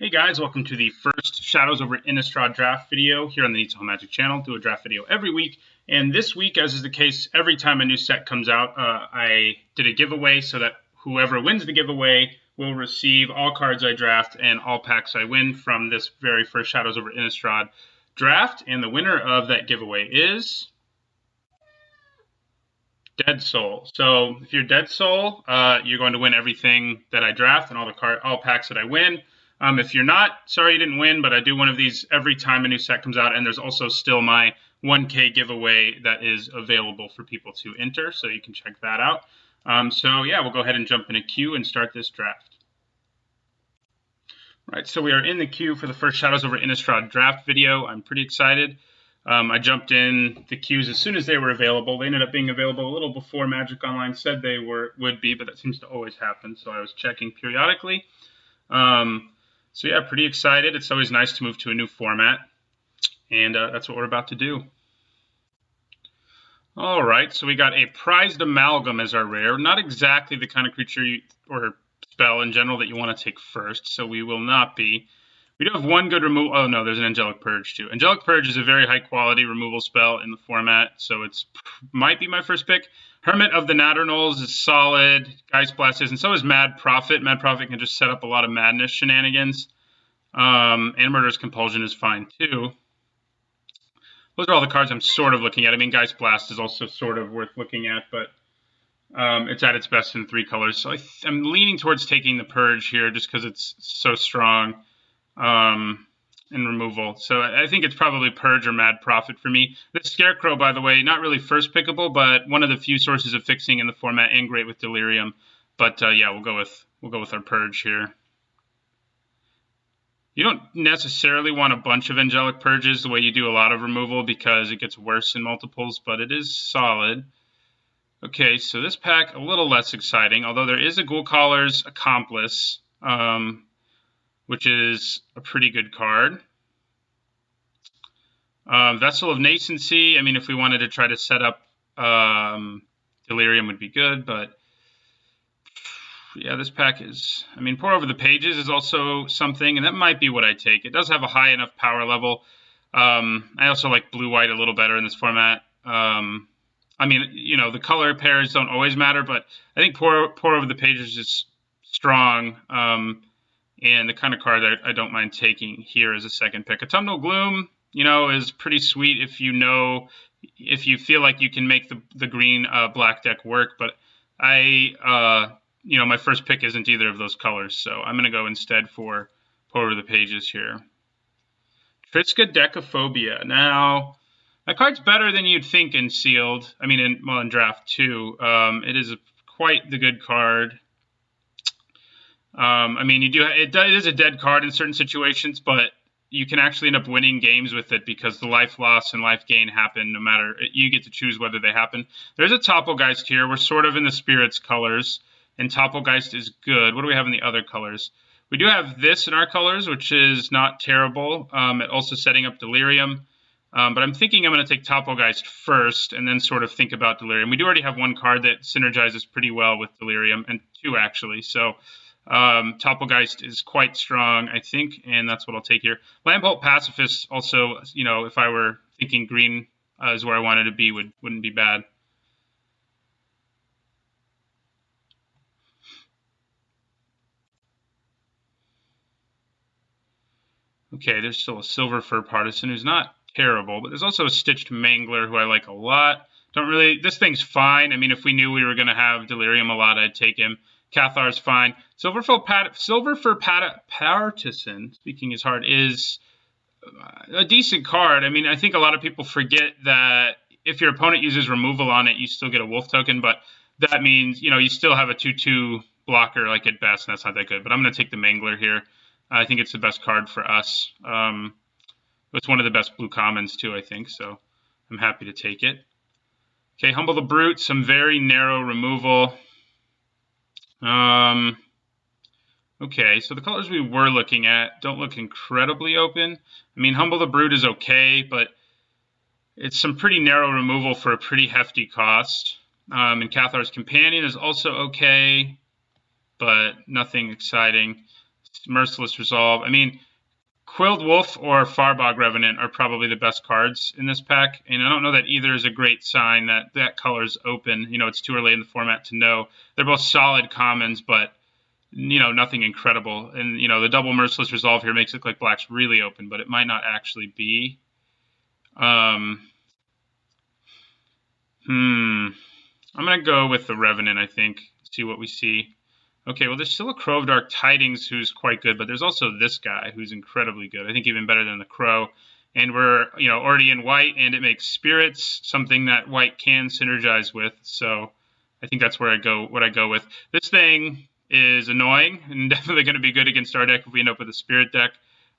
Hey guys, welcome to the first Shadows over Innistrad draft video here on the Needs Magic channel. Do a draft video every week, and this week, as is the case every time a new set comes out, I did a giveaway so that whoever wins the giveaway will receive all cards I draft and all packs I win from this very first Shadows over Innistrad draft. And the winner of that giveaway is Dead Soul. So if you're Dead Soul, you're going to win everything that I draft and all packs that I win. If you're not, sorry you didn't win, but I do one of these every time a new set comes out, and there's also still my 1K giveaway that is available for people to enter, so you can check that out. So yeah, we'll go ahead and jump in a queue and start this draft. Right, so we are in the queue for the first Shadows over Innistrad draft video. I'm pretty excited. I jumped in the queues as soon as they were available. They ended up being available a little before Magic Online said they would be, but that seems to always happen, so I was checking periodically. So yeah, pretty excited. It's always nice to move to a new format, and that's what we're about to do. All right, so we got a Prized Amalgam as our rare. Not exactly the kind of creature or spell in general that you want to take first, so we will not be. We do have one good removal. Oh no, there's an Angelic Purge too. Angelic Purge is a very high quality removal spell in the format, so it's might be my first pick. Hermit of the Natternolls is solid. Geist Blast is, and so is Mad Prophet. Mad Prophet can just set up a lot of madness shenanigans. And Murderous Compulsion is fine too. Those are all the cards I'm sort of looking at. I mean, Geist Blast is also sort of worth looking at, but it's at its best in 3 colors. So I'm leaning towards taking the Purge here just because it's so strong in removal. So I think it's probably Purge or Mad Prophet for me. The Scarecrow, by the way, not really first pickable, but one of the few sources of fixing in the format and great with Delirium. But yeah, we'll go with our Purge here. You don't necessarily want a bunch of Angelic Purges the way you do a lot of removal because it gets worse in multiples, but it is solid. Okay, so this pack, a little less exciting, although there is a Ghoul Caller's Accomplice, which is a pretty good card. Vessel of Nascency, I mean, if we wanted to try to set up Delirium would be good, but yeah, this pack is, I mean, Pour Over the Pages is also something, and that might be what I take. It does have a high enough power level. I also like blue-white a little better in this format. I mean, you know, the color pairs don't always matter, but I think Pour Over the Pages is strong, and the kind of card that I don't mind taking here as a second pick. Autumnal Gloom, you know, is pretty sweet if you feel like you can make the green black deck work, but you know, my first pick isn't either of those colors, so I'm going to go instead for Pour Over the Pages here. Triskaidekaphobia. Now, that card's better than you'd think in Sealed. I mean, in Draft 2. It is quite the good card. I mean, it is a dead card in certain situations, but you can actually end up winning games with it because the life loss and life gain happen no matter. You get to choose whether they happen. There's a Topplegeist here. We're sort of in the Spirits colors, and Topplegeist is good. What do we have in the other colors? We do have this in our colors, which is not terrible. Also setting up Delirium. But I'm thinking I'm going to take Topplegeist first and then sort of think about Delirium. We do already have one card that synergizes pretty well with Delirium, and 2 actually. So Topplegeist is quite strong, I think, and that's what I'll take here. Lampholt Pacifist also, you know, if I were thinking green is where I wanted to be, wouldn't be bad. Okay, there's still a Silver Fur Partisan who's not terrible, but there's also a Stitched Mangler who I like a lot. This thing's fine. I mean, if we knew we were going to have Delirium a lot, I'd take him. Cathar's fine. Silver Fur Partisan, speaking is hard, is a decent card. I mean, I think a lot of people forget that if your opponent uses removal on it, you still get a wolf token, but that means, you know, you still have a 2/2 blocker, like at best, and that's not that good. But I'm going to take the Mangler here. I think it's the best card for us. It's one of the best blue commons, too, I think, so I'm happy to take it. Okay, Humble the Brute, some very narrow removal. Okay, so the colors we were looking at don't look incredibly open. I mean, Humble the Brute is okay, but it's some pretty narrow removal for a pretty hefty cost. And Cathar's Companion is also okay, but nothing exciting. Merciless Resolve. I mean, Quilled Wolf or Farbog Revenant are probably the best cards in this pack, and I don't know that either is a great sign that that color's open. You know, it's too early in the format to know. They're both solid commons, but, you know, nothing incredible. And, you know, the double Merciless Resolve here makes it look like black's really open, but it might not actually be. I'm going to go with the Revenant, I think, see what we see. Okay, well, there's still a Crow of Dark Tidings who's quite good, but there's also this guy who's incredibly good. I think even better than the Crow. And we're, you know, already in white, and it makes spirits, something that white can synergize with. So I think that's where I go with. This thing is annoying and definitely going to be good against our deck if we end up with a spirit deck.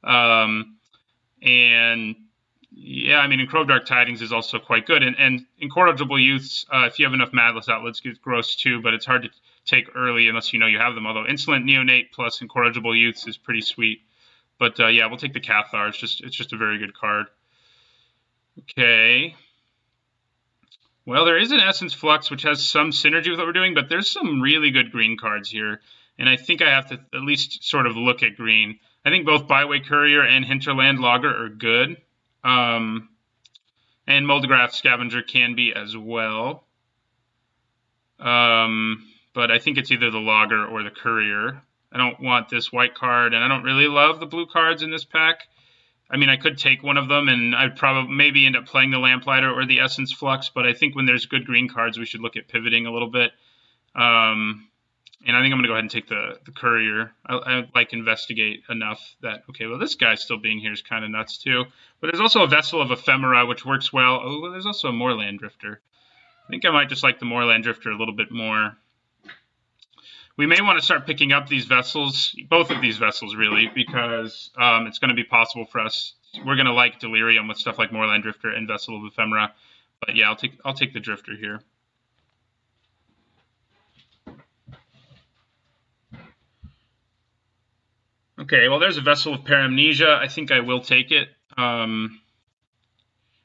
And yeah, I mean, Crow of Dark Tidings is also quite good. And Incorrigible Youths, if you have enough Madless Outlets, get gross too, but it's hard to take early unless you know you have them. Although Insolent Neonate plus Incorrigible Youths is pretty sweet. But yeah, we'll take the Cathar. It's just a very good card. Okay. Well, there is an Essence Flux, which has some synergy with what we're doing, but there's some really good green cards here. And I think I have to at least sort of look at green. I think both Byway Courier and Hinterland Logger are good. And Moldegraph Scavenger can be as well. But I think it's either the Logger or the Courier. I don't want this white card, and I don't really love the blue cards in this pack. I mean, I could take one of them, and I'd probably maybe end up playing the Lamplighter or the Essence Flux, but I think when there's good green cards, we should look at pivoting a little bit. And I think I'm going to go ahead and take the Courier. I like Investigate enough that, okay, well, this guy still being here is kind of nuts too. But there's also a Vessel of Ephemera, which works well. Oh, well, there's also a Moorland Drifter. I think I might just like the Moorland Drifter a little bit more. We may want to start picking up these vessels, both of these vessels, really, because it's going to be possible for us. We're going to like Delirium with stuff like Moorland Drifter and Vessel of Ephemera. But yeah, I'll take the Drifter here. Okay, well, there's a Vessel of Paramnesia. I think I will take it.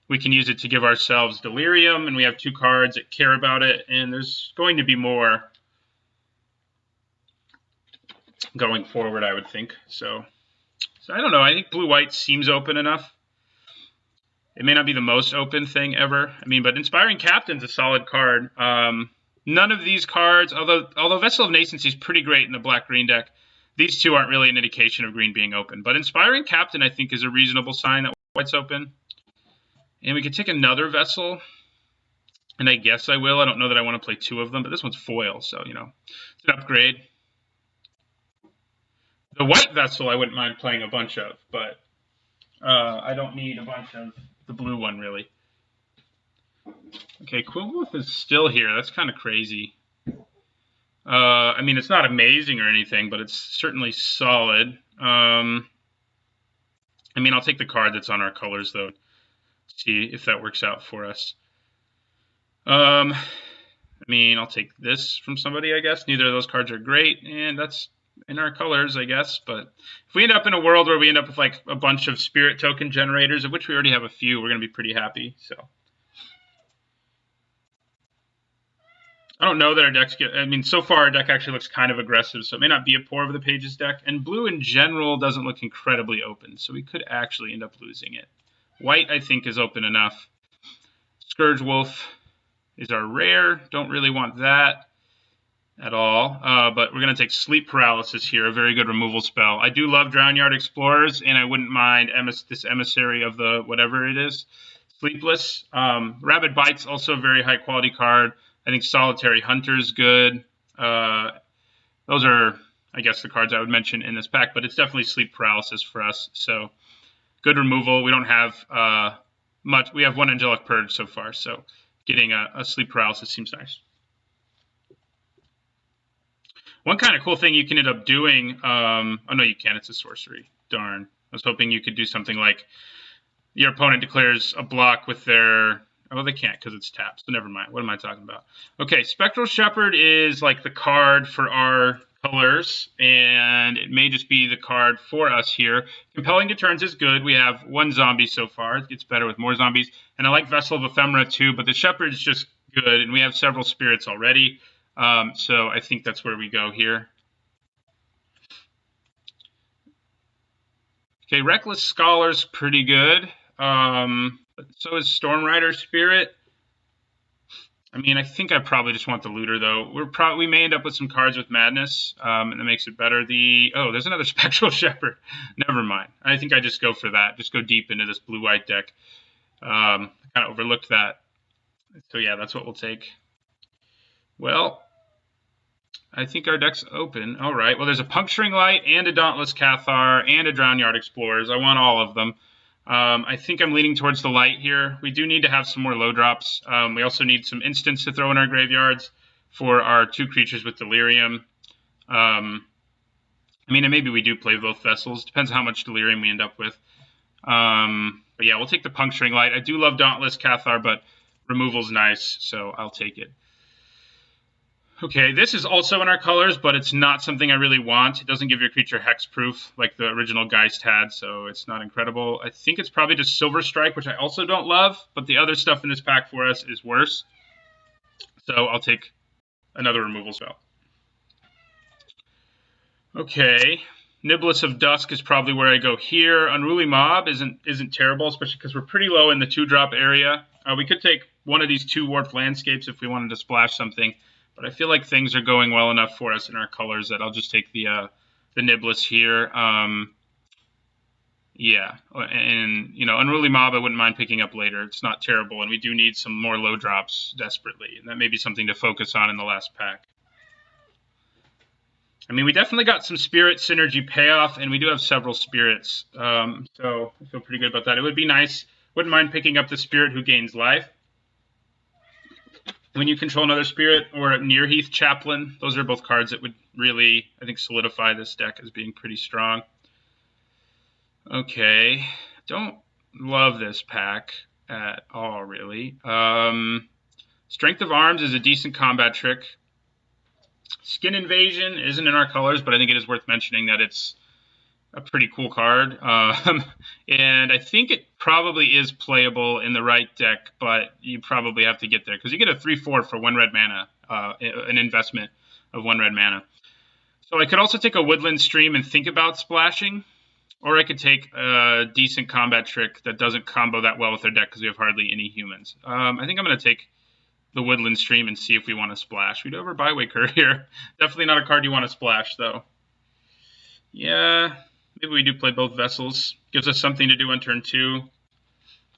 We can use it to give ourselves Delirium, and we have two cards that care about it, and there's going to be more going forward, I would think. So I don't know. I think blue-white seems open enough. It may not be the most open thing ever. I mean, but Inspiring Captain's a solid card. None of these cards, although Vessel of Nascency is pretty great in the black-green deck, these two aren't really an indication of green being open. But Inspiring Captain, I think, is a reasonable sign that white's open. And we could take another Vessel, and I guess I will. I don't know that I want to play two of them, but this one's foil, so, you know, it's an upgrade. The white Vessel I wouldn't mind playing a bunch of, but I don't need a bunch of the blue one, really. Okay, Quillwolf is still here. That's kind of crazy. I mean, it's not amazing or anything, but it's certainly solid. I mean, I'll take the card that's on our colors, though. See if that works out for us. I mean, I'll take this from somebody, I guess. Neither of those cards are great, and that's in our colors, I guess. But if we end up in a world where we end up with like a bunch of spirit token generators, of which we already have a few, we're going to be pretty happy. So I don't know that our decks get, I mean, so far our deck actually looks kind of aggressive, so it may not be a Pour Over the Pages deck. And blue in general doesn't look incredibly open, so we could actually end up losing it. White, I think, is open enough. Scourge Wolf is our rare. Don't really want that at all. But we're going to take Sleep Paralysis here, a very good removal spell. I do love Drownyard Explorers, and I wouldn't mind this Emissary of the whatever it is. Sleepless. Rabid Bite's also a very high-quality card. I think Solitary Hunter's good. Those are, I guess, the cards I would mention in this pack, but it's definitely Sleep Paralysis for us. So good removal. We don't have much. We have one Angelic Purge so far, so getting a Sleep Paralysis seems nice. One kind of cool thing you can end up doing, oh no, you can't, it's a sorcery. Darn. I was hoping you could do something like your opponent declares a block with their, oh, they can't because it's tapped, so never mind. What am I talking about? Okay, Spectral Shepherd is like the card for our colors, and it may just be the card for us here. Compelling Deterrence is good. We have one zombie so far. It gets better with more zombies. And I like Vessel of Ephemera too, but the Shepherd is just good, and we have several spirits already. So I think that's where we go here. Okay, Reckless Scholar's pretty good. But so is Stormrider Spirit. I mean, I think I probably just want the looter though. We may end up with some cards with Madness, and that makes it better. There's another Spectral Shepherd. Never mind. I think I just go for that. Just go deep into this blue-white deck. I kind of overlooked that. So yeah, that's what we'll take. Well, I think our deck's open. All right. Well, there's a Puncturing Light and a Dauntless Cathar and a Drownyard Explorers. I want all of them. I think I'm leaning towards the light here. We do need to have some more low drops. We also need some instants to throw in our graveyards for our 2 creatures with Delirium. I mean, and maybe we do play both Vessels. Depends on how much Delirium we end up with. But yeah, we'll take the Puncturing Light. I do love Dauntless Cathar, but removal's nice, so I'll take it. Okay, this is also in our colors, but it's not something I really want. It doesn't give your creature hexproof like the original Geist had, so it's not incredible. I think it's probably just Silver Strike, which I also don't love, but the other stuff in this pack for us is worse. So I'll take another removal spell. Okay, Niblis of Dusk is probably where I go here. Unruly Mob isn't terrible, especially because we're pretty low in the 2-drop area. We could take one of these 2 Warped Landscapes if we wanted to splash something. But I feel like things are going well enough for us in our colors that I'll just take the Niblis here. Yeah, and Unruly Mob I wouldn't mind picking up later. It's not terrible, and we do need some more low drops desperately, and that may be something to focus on in the last pack. I mean, we definitely got some Spirit Synergy payoff, and we do have several Spirits, so I feel pretty good about that. It would be nice. Wouldn't mind picking up the Spirit who gains life. When you control another Spirit, or Nearheath Chaplain, those are both cards that would really, I think, solidify this deck as being pretty strong. Okay, don't love this pack at all, really. Strength of Arms is a decent combat trick. Skin Invasion isn't in our colors, but I think it is worth mentioning that it's a pretty cool card. And I think it probably is playable in the right deck, but you probably have to get there because you get a 3/4 for 1 red mana, an investment of 1 red mana. So I could also take a Woodland Stream and think about splashing, or I could take a decent combat trick that doesn't combo that well with their deck because we have hardly any humans. I think I'm going to take the Woodland Stream and see if we want to splash. We do have our Bywaker here. Definitely not a card you want to splash, though. Yeah, maybe we do play both Vessels. Gives us something to do on turn 2.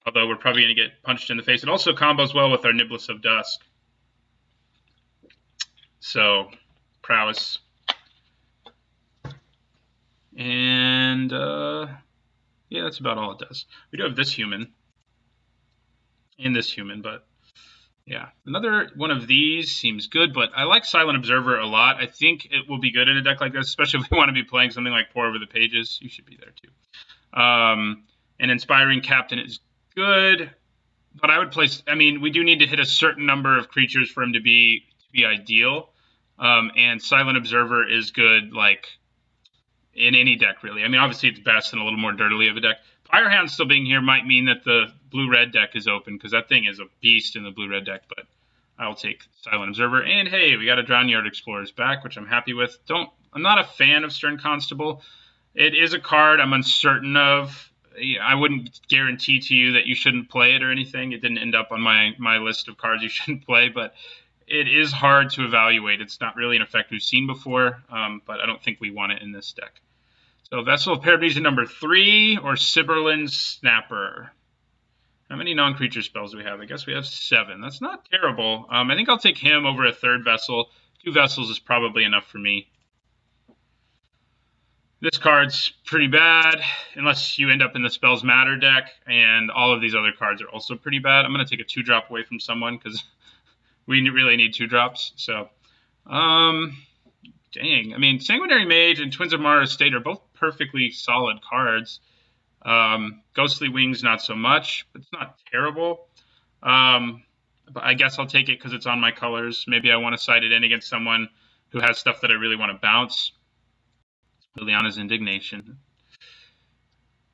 Although we're probably going to get punched in the face. It also combos well with our Niblis of Dusk. So, Prowess. And, yeah, that's about all it does. We do have this human. And this human, but, yeah. Another one of these seems good, but I like Silent Observer a lot. I think it will be good in a deck like this, especially if we want to be playing something like Pore Over the Pages. You should be there, too. And Inspiring Captain is good, but I would place. I mean, we do need to hit a certain number of creatures for him to be ideal. And Silent Observer is good, like in any deck, really. I mean, obviously it's best in a little more dirtily of a deck. Firehound still being here might mean that the blue-red deck is open because that thing is a beast in the blue-red deck. But I'll take Silent Observer. And hey, we got a Drownyard Explorers back, which I'm happy with. I'm not a fan of Stern Constable. It is a card I'm uncertain of. I wouldn't guarantee to you that you shouldn't play it or anything. It didn't end up on my list of cards you shouldn't play, but it is hard to evaluate. It's not really an effect we've seen before, but I don't think we want it in this deck. So Vessel of Paradise number 3 or Sibberlin's Snapper. How many non-creature spells do we have? I guess we have 7. That's not terrible. I think I'll take him over a 3rd Vessel. 2 Vessels is probably enough for me. This card's pretty bad, unless you end up in the Spells Matter deck, and all of these other cards are also pretty bad. I'm going to take a 2-drop away from someone, because we really need 2-drops. So, dang. I mean, Sanguinary Mage and Twins of Mara State are both perfectly solid cards. Ghostly Wings, not so much, but it's not terrible. But I guess I'll take it because it's on my colors. Maybe I want to side it in against someone who has stuff that I really want to bounce. Liliana's Indignation.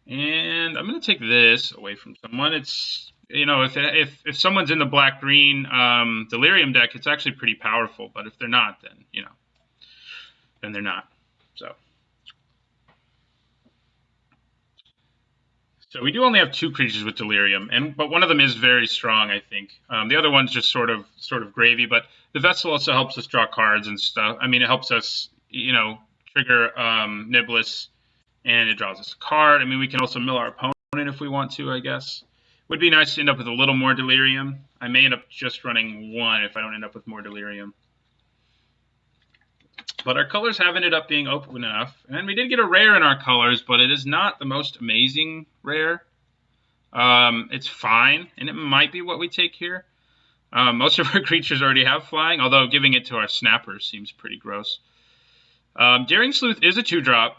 And I'm going to take this away from someone. It's, if someone's in the black-green Delirium deck, it's actually pretty powerful. But if they're not, then, then they're not. So, So we do only have 2 creatures with Delirium, but one of them is very strong, I think. The other one's just sort of gravy, but the Vessel also helps us draw cards and stuff. I mean, it helps us, trigger Niblis, and it draws us a card. I mean, we can also mill our opponent if we want to, I guess. Would be nice to end up with a little more Delirium. I may end up just running 1 if I don't end up with more Delirium. But our colors have ended up being open enough. And we did get a rare in our colors, but it is not the most amazing rare. It's fine, and it might be what we take here. Most of our creatures already have flying, although giving it to our snappers seems pretty gross. Daring Sleuth is a 2-drop.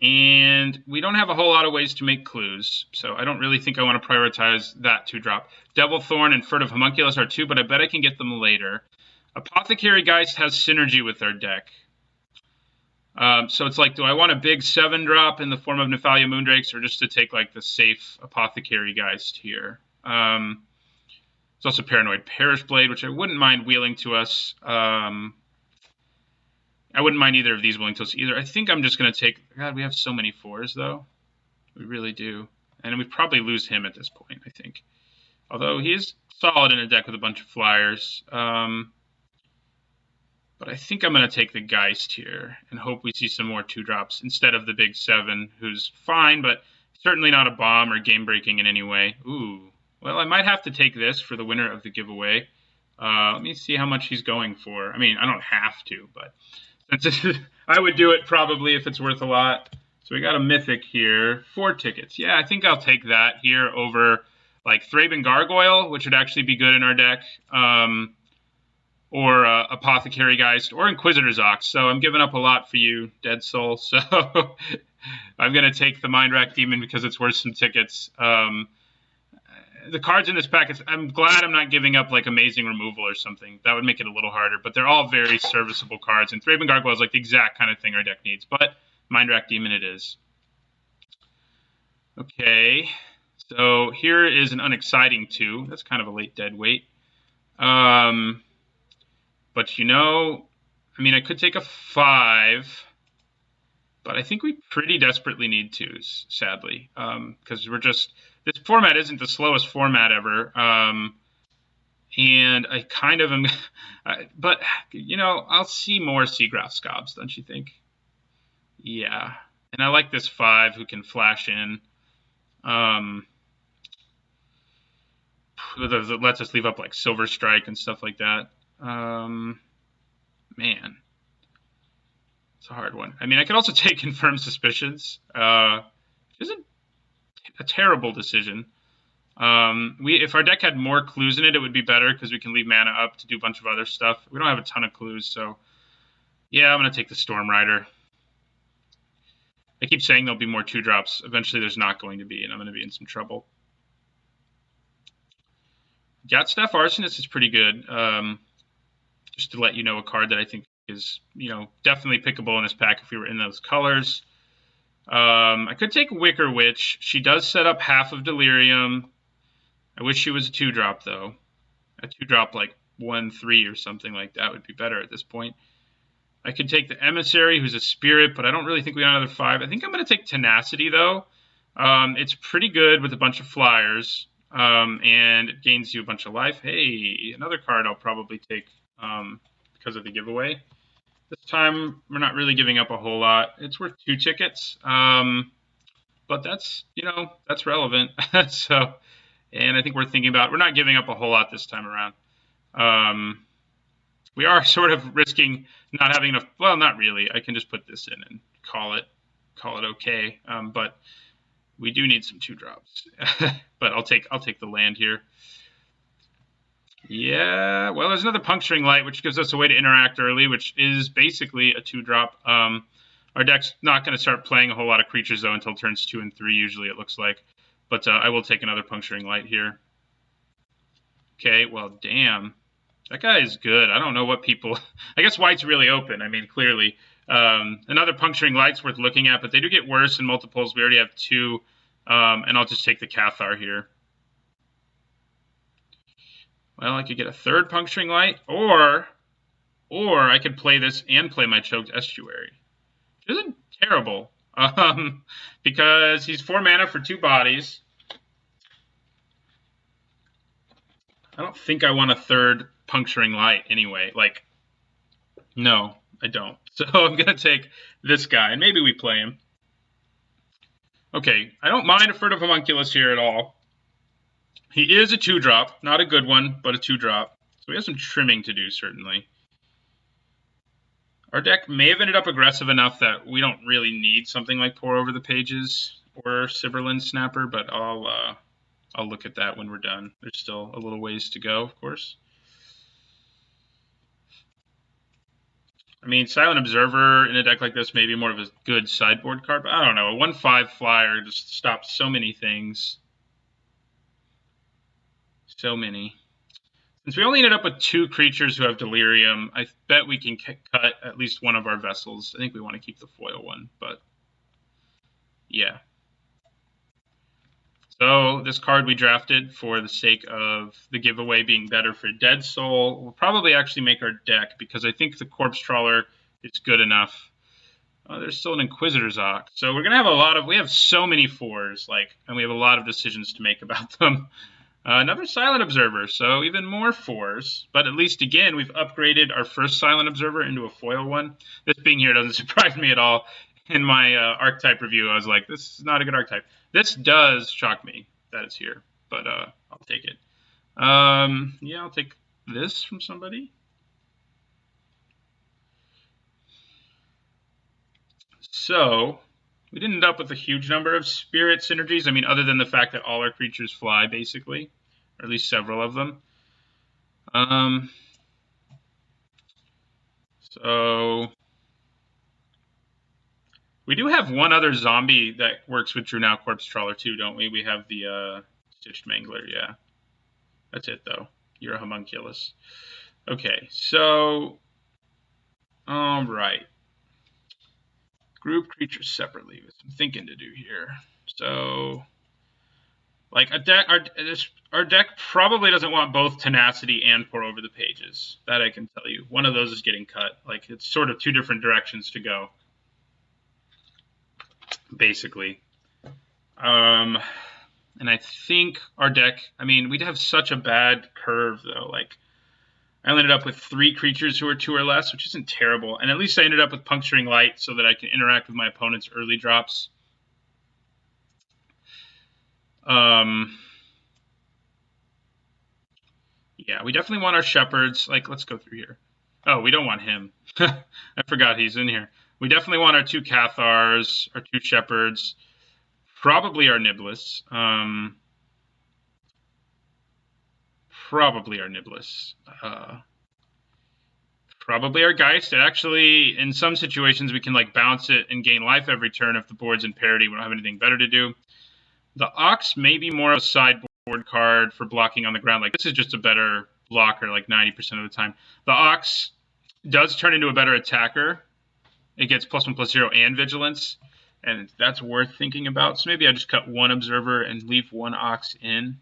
And we don't have a whole lot of ways to make clues, so I don't really think I want to prioritize that 2-drop. Devil Thorn and Furtive Homunculus are 2, but I bet I can get them later. Apothecary Geist has synergy with our deck. So it's like, do I want a big 7-drop in the form of Nephalia Moondrakes, or just to take like the safe Apothecary Geist here? There's also Paranoid Parish Blade, which I wouldn't mind wheeling to us. I wouldn't mind either of these wheeling to us either. I think I'm just going to take... God, we have so many 4s, though. We really do. And we probably lose him at this point, I think. Although he is solid in a deck with a bunch of flyers. But I think I'm going to take the Geist here and hope we see some more 2-drops instead of the big 7, who's fine, but certainly not a bomb or game-breaking in any way. Ooh. Well, I might have to take this for the winner of the giveaway. Let me see how much he's going for. I mean, I don't have to, but... I would do it probably if it's worth a lot. So we got a Mythic here. 4 tickets. Yeah, I think I'll take that here over like Thraben Gargoyle, which would actually be good in our deck. Or Apothecary Geist or Inquisitor's Ox. So I'm giving up a lot for you, Dead Soul. So I'm going to take the Mind Rack Demon because it's worth some tickets. The cards in this pack, I'm glad I'm not giving up like Amazing Removal or something. That would make it a little harder, but they're all very serviceable cards. And Thraben Gargoyle is like the exact kind of thing our deck needs, but Mind Rack Demon it is. Okay, so here is an unexciting 2. That's kind of a late dead weight. But you know, I mean, I could take a 5, but I think we pretty desperately need 2s, sadly, because we're just... This format isn't the slowest format ever, and I kind of am... but, you know, I'll see more Seagrass Scobs, don't you think? Yeah. And I like this 5 who can flash in. That lets us leave up, like, Silver Strike and stuff like that. Man. It's a hard one. I mean, I could also take Confirmed Suspicions. Isn't a terrible decision. If our deck had more clues in it, it would be better because we can leave mana up to do a bunch of other stuff. We don't have a ton of clues, so yeah, I'm going to take the Storm Rider. I keep saying there'll be more 2-drops. Eventually there's not going to be, and I'm going to be in some trouble. Gatstaff Arsonist is pretty good. Just to let you know, a card that I think is, you know, definitely pickable in this pack if we were in those colors. I could take Wicker Witch. She does set up half of Delirium. I wish she was a 2-drop, though. A 2-drop, like 1/3 or something like that would be better at this point. I could take the Emissary, who's a spirit, but I don't really think we got another 5. I think I'm going to take Tenacity, though. It's pretty good with a bunch of flyers, and it gains you a bunch of life. Hey, another card I'll probably take because of the giveaway. This time, we're not really giving up a whole lot. It's worth 2 tickets, but that's, you know, that's relevant. So, and I think we're thinking about, we're not giving up a whole lot this time around. We are sort of risking not having enough, well, not really. I can just put this in and call it okay. But we do need some 2-drops. But I'll take the land here. Yeah, well, there's another Puncturing Light, which gives us a way to interact early, which is basically a 2-drop. Our deck's not going to start playing a whole lot of creatures, though, until turns 2 and 3, usually, it looks like. But I will take another Puncturing Light here. Okay, well, damn. That guy is good. I don't know what people... I guess White's really open, I mean, clearly. Another Puncturing Light's worth looking at, but they do get worse in multiples. We already have 2, and I'll just take the Cathar here. Well, I could get a 3rd Puncturing Light, or I could play this and play my Choked Estuary. Which isn't terrible. because he's 4 mana for 2 bodies. I don't think I want a third Puncturing Light anyway. Like, no, I don't. So I'm going to take this guy, and maybe we play him. Okay, I don't mind a Furtive Homunculus here at all. He is a 2-drop. Not a good one, but a 2-drop. So we have some trimming to do, certainly. Our deck may have ended up aggressive enough that we don't really need something like Pour Over the Pages or Sibberlin Snapper, but I'll look at that when we're done. There's still a little ways to go, of course. I mean, Silent Observer in a deck like this may be more of a good sideboard card, but I don't know. A 1/5 flyer just stops so many things. So many. Since we only ended up with 2 creatures who have Delirium, I bet we can cut at least one of our vessels. I think we want to keep the foil one, but yeah. So this card we drafted for the sake of the giveaway being better for Dead Soul will probably actually make our deck, because I think the Corpse Trawler is good enough. There's still an Inquisitor's Ox. So we're going to have we have so many 4s, and we have a lot of decisions to make about them. Another Silent Observer, so even more 4s. But at least, again, we've upgraded our first Silent Observer into a foil one. This being here doesn't surprise me at all. In my archetype review, I was like, this is not a good archetype. This does shock me that it's here, but I'll take it. Yeah, I'll take this from somebody. So we didn't end up with a huge number of spirit synergies. I mean, other than the fact that all our creatures fly, basically, or at least several of them. So we do have one other zombie that works with Drew Now Corpse Trawler too, don't we? We have the Stitched Mangler, yeah. That's it, though. You're a homunculus. Okay, so all right. Group creatures separately with some thinking to do here. So, like our deck probably doesn't want both Tenacity and Pour Over the Pages. That I can tell you. One of those is getting cut. Like, it's sort of 2 different directions to go, basically. And I think our deck, I mean, we'd have such a bad curve, though. Like, I ended up with 3 creatures who are 2 or less, which isn't terrible. And at least I ended up with Puncturing Light so that I can interact with my opponent's early drops. Yeah, we definitely want our Shepherds. Like, let's go through here. Oh, we don't want him. I forgot he's in here. We definitely want our 2 Cathars, our 2 Shepherds, probably our Niblis. Probably our Niblis. Probably our Geist. Actually, in some situations, we can like bounce it and gain life every turn if the board's in parity. We don't have anything better to do. The Ox may be more of a sideboard card for blocking on the ground. Like, this is just a better blocker, like 90% of the time. The Ox does turn into a better attacker. It gets +1/+0 and Vigilance, and that's worth thinking about. So maybe I just cut 1 Observer and leave 1 Ox in.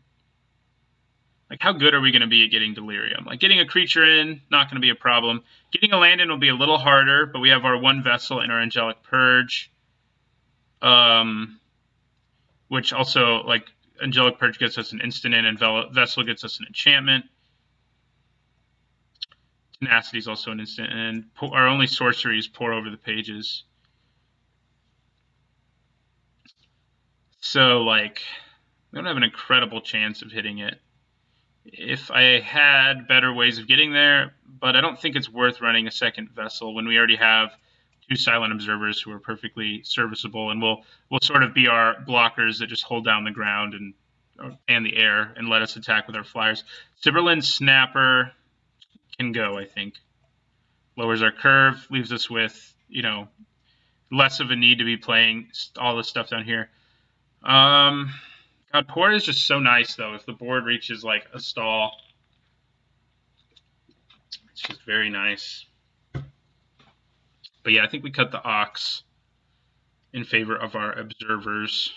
Like, how good are we going to be at getting Delirium? Like, getting a creature in, not going to be a problem. Getting a land in will be a little harder, but we have our 1 Vessel and our Angelic Purge. Which also, like, Angelic Purge gets us an instant in, and Vessel gets us an enchantment. Tenacity is also an instant, and our only sorcery is Pour Over the Pages. So, like, we don't have an incredible chance of hitting it. If I had better ways of getting there, but I don't think it's worth running a second Vessel when we already have 2 Silent Observers who are perfectly serviceable, and will sort of be our blockers that just hold down the ground and the air and let us attack with our flyers. Sibberlin Snapper can go, I think. Lowers our curve, leaves us with, you know, less of a need to be playing all this stuff down here. God, Pour is just so nice, though, if the board reaches, like, a stall. It's just very nice. But yeah, I think we cut the Ox in favor of our Observers.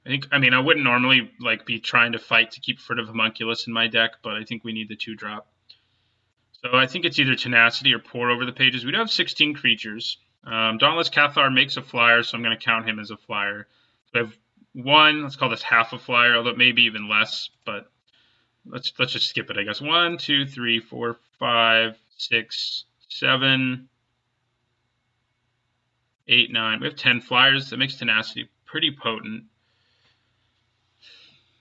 I mean, I wouldn't normally like be trying to fight to keep Furtive Homunculus in my deck, but I think we need the 2-drop. So I think it's either Tenacity or Pour over the pages. We do have 16 creatures. Dauntless Cathar makes a flyer, so I'm going to count him as a flyer. So I have 1, let's call this half a flyer, although maybe even less, but let's just skip it, I guess. 1, 2, 3, 4, 5, 6, 7, 8, 9. We have 10 flyers. That makes Tenacity pretty potent.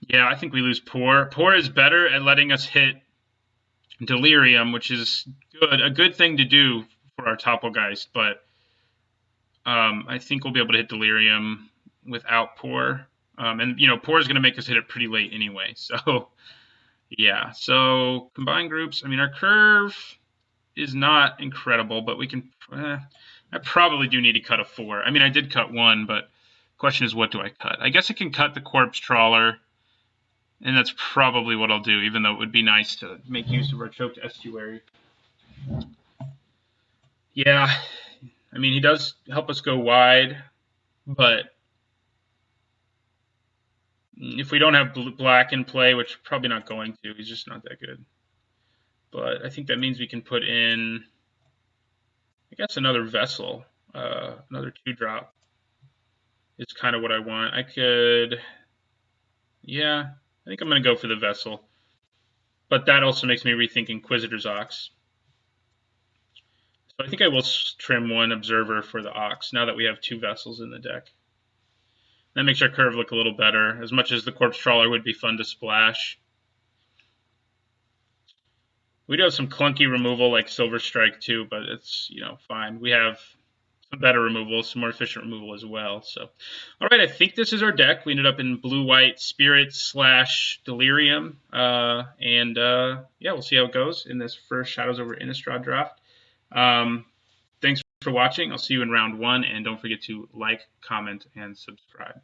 Yeah, I think we lose Pour. Pour is better at letting us hit Delirium, which is a good thing to do for our Topplegeist, but I think we'll be able to hit Delirium without Pour. And, Pour is going to make us hit it pretty late anyway. So, yeah. So, combined groups, I mean, our curve is not incredible, but we can... I probably do need to cut a 4. I mean, I did cut 1, but the question is, what do I cut? I guess I can cut the Corpse Trawler, and that's probably what I'll do, even though it would be nice to make use of our Choked Estuary. Yeah, I mean, he does help us go wide, but if we don't have black in play, which we're probably not going to, he's just not that good. But I think that means we can put in, I guess, another Vessel, another 2-drop is kind of what I want. I could, yeah, I think I'm going to go for the Vessel. But that also makes me rethink Inquisitor's Ox. So I think I will trim 1 Observer for the Ox, now that we have 2 Vessels in the deck. That makes our curve look a little better, as much as the Corpse Trawler would be fun to splash. We do have some clunky removal like Silver Strike too, but it's, fine. We have some better removal, some more efficient removal as well. So, all right, I think this is our deck. We ended up in blue-white Spirit / Delirium. Yeah, we'll see how it goes in this first Shadows over Innistrad draft. Thanks for watching. I'll see you in round 1, and don't forget to like, comment, and subscribe.